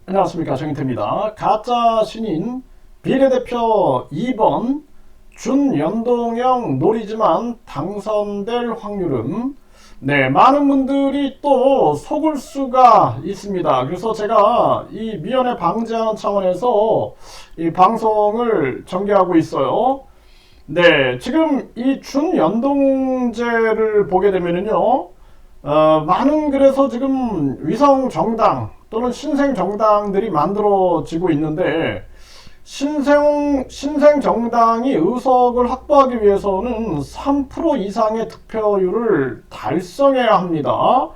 안녕하십니까, 정인태입니다. 가짜 신인 비례대표 2번 준연동형 노리지만 당선될 확률은 많은 분들이 또 속을 수가 있습니다. 그래서 제가 이 미연에 방지하는 차원에서 이 방송을 전개하고 있어요. 지금 이 준연동제를 보게 되면은요, 많은 그래서 지금 위성 정당 또는 신생 정당들이 만들어지고 있는데, 신생 정당이 의석을 확보하기 위해서는 3% 이상의 득표율을 달성해야 합니다.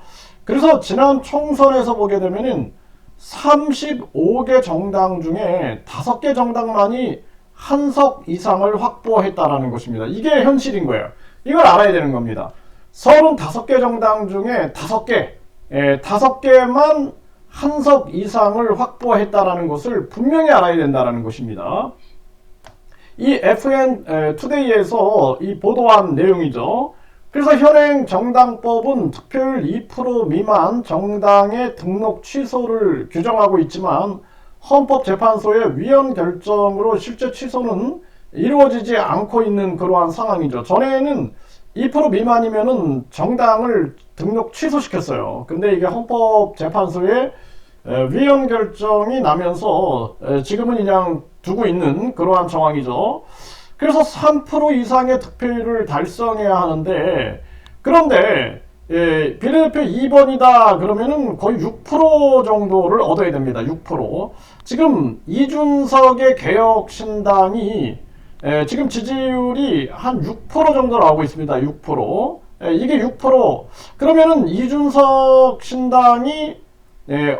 그래서 지난 총선에서 보게 되면은 35개 정당 중에 5개 정당만이 한 석 이상을 확보했다라는 것입니다. 이게 현실인 거예요. 이걸 알아야 되는 겁니다. 35개 정당 중에 5개만 한 석 이상을 확보했다라는 것을 분명히 알아야 된다는 것입니다. 이 FN 투데이에서 이 보도한 내용이죠. 그래서 현행 정당법은 득표율 2% 미만 정당의 등록 취소를 규정하고 있지만 헌법재판소의 위헌 결정으로 실제 취소는 이루어지지 않고 있는 그러한 상황이죠. 전에는 2% 미만이면은 정당을 등록 취소시켰어요. 근데 이게 헌법재판소의 위헌 결정이 나면서 지금은 그냥 두고 있는 그러한 정황이죠. 그래서 3% 이상의 득표율을 달성해야 하는데, 그런데 비례대표 2번이다 그러면은 거의 6% 정도를 얻어야 됩니다. 6%. 지금 이준석의 개혁신당이 지금 지지율이 한 6% 정도 나오고 있습니다. 6%. 이게 6%. 그러면은 이준석 신당이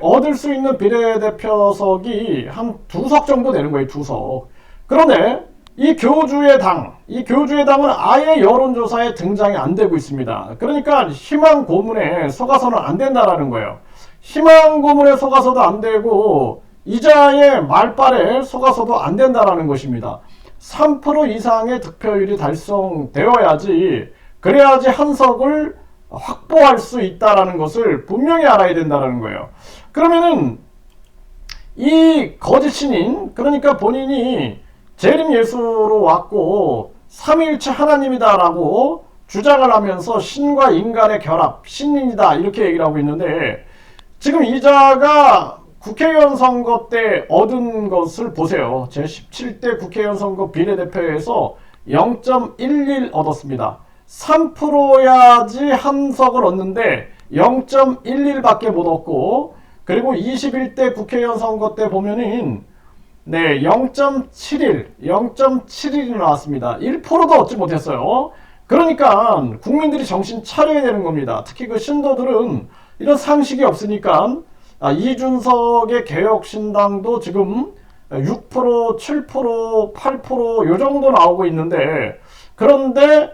얻을 수 있는 비례대표석이 한 2석 정도 되는 거예요. 2석. 그런데 이 교주의 당은 아예 여론조사에 등장이 안 되고 있습니다. 그러니까 희망 고문에 속아서는 안 된다라는 거예요. 희망 고문에 속아서도 안 되고 이자의 말빨에 속아서도 안 된다라는 것입니다. 3% 이상의 득표율이 달성되어야지, 그래야지 한 석을 확보할 수 있다라는 것을 분명히 알아야 된다는 거예요. 그러면은 이 거짓 신인, 그러니까 본인이 재림 예수로 왔고 삼위일체 하나님이다라고 주장을 하면서 신과 인간의 결합, 신인이다 이렇게 얘기를 하고 있는데, 지금 이자가 국회의원 선거 때 얻은 것을 보세요. 제17대 국회의원 선거 비례대표에서 0.11 얻었습니다. 3%야지 한 석을 얻는데 0.11밖에 못 얻고, 그리고 21대 국회의원 선거 때 보면은 0.71이 나왔습니다. 1%도 얻지 못했어요. 그러니까 국민들이 정신 차려야 되는 겁니다. 특히 그 신도들은 이런 상식이 없으니까 이준석의 개혁신당도 지금 6%, 7%, 8% 요 정도 나오고 있는데, 그런데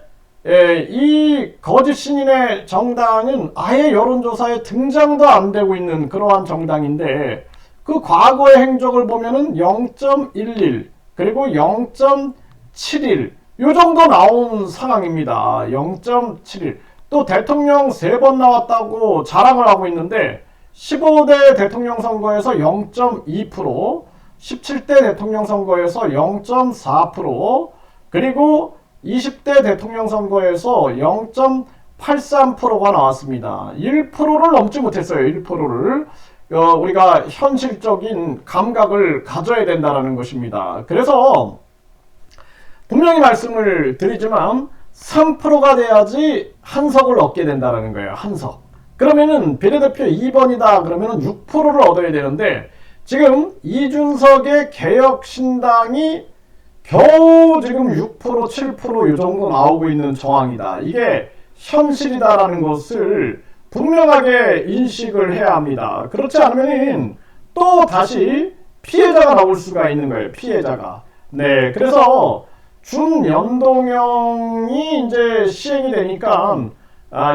이 거짓 신인의 정당은 아예 여론조사에 등장도 안 되고 있는 그러한 정당인데, 그 과거의 행적을 보면은 0.11 그리고 0.71 요 정도 나온 상황입니다. 0.71. 또 대통령 3번 나왔다고 자랑을 하고 있는데 15대 대통령 선거에서 0.2%, 17대 대통령 선거에서 0.4%, 그리고 20대 대통령 선거에서 0.83%가 나왔습니다. 1%를 넘지 못했어요. 1%를. 우리가 현실적인 감각을 가져야 된다는 것입니다. 그래서 분명히 말씀을 드리지만 3%가 돼야지 한 석을 얻게 된다는 거예요. 한 석. 그러면은 비례대표 2번이다 그러면은 6%를 얻어야 되는데, 지금 이준석의 개혁신당이 겨우 지금 6%, 7% 이 정도 나오고 있는 정황이다. 이게 현실이다라는 것을 분명하게 인식을 해야 합니다. 그렇지 않으면 또 다시 피해자가 나올 수가 있는 거예요. 피해자가. 그래서 준연동형이 이제 시행이 되니까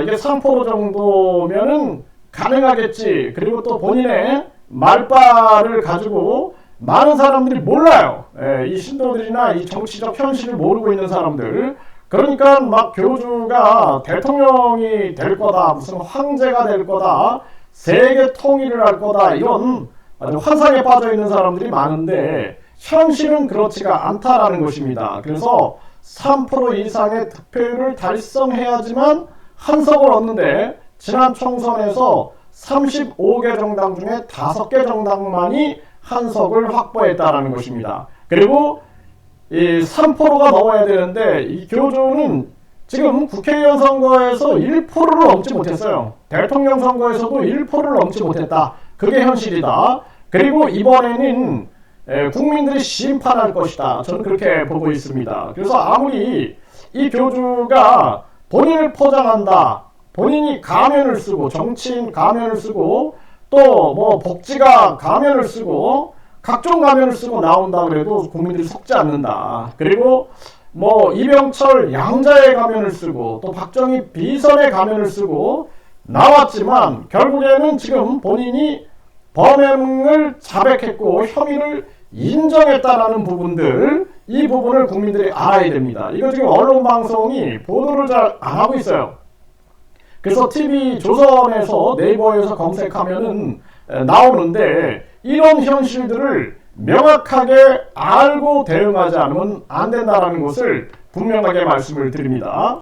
이게 3% 정도면은 가능하겠지. 그리고 또 본인의 말빨을 가지고 많은 사람들이 몰라요. 이 신도들이나 이 정치적 현실을 모르고 있는 사람들. 그러니까 막 교주가 대통령이 될 거다, 무슨 황제가 될 거다, 세계 통일을 할 거다, 이런 아주 환상에 빠져 있는 사람들이 많은데 현실은 그렇지가 않다라는 것입니다. 그래서 3% 이상의 득표율을 달성해야지만 한석을 얻는데 지난 총선에서 35개 정당 중에 5개 정당만이 한석을 확보했다라는 것입니다. 그리고 이 3%가 넘어야 되는데 이 교주는 지금 국회의원 선거에서 1%를 넘지 못했어요. 대통령 선거에서도 1%를 넘지 못했다. 그게 현실이다. 그리고 이번에는 국민들이 심판할 것이다. 저는 그렇게 보고 있습니다. 그래서 아무리 이 교주가 본인을 포장한다. 본인이 가면을 쓰고 정치인 가면을 쓰고 또 뭐 복지가 가면을 쓰고 각종 가면을 쓰고 나온다 그래도 국민들이 속지 않는다. 그리고 뭐 이병철 양자의 가면을 쓰고 또 박정희 비선의 가면을 쓰고 나왔지만 결국에는 지금 본인이 범행을 자백했고 혐의를 인정했다라는 부분들, 이 부분을 국민들이 알아야 됩니다. 이거 지금 언론방송이 보도를 잘 안 하고 있어요. 그래서 TV조선에서 네이버에서 검색하면은 나오는데 이런 현실들을 명확하게 알고 대응하지 않으면 안 된다는 것을 분명하게 말씀을 드립니다.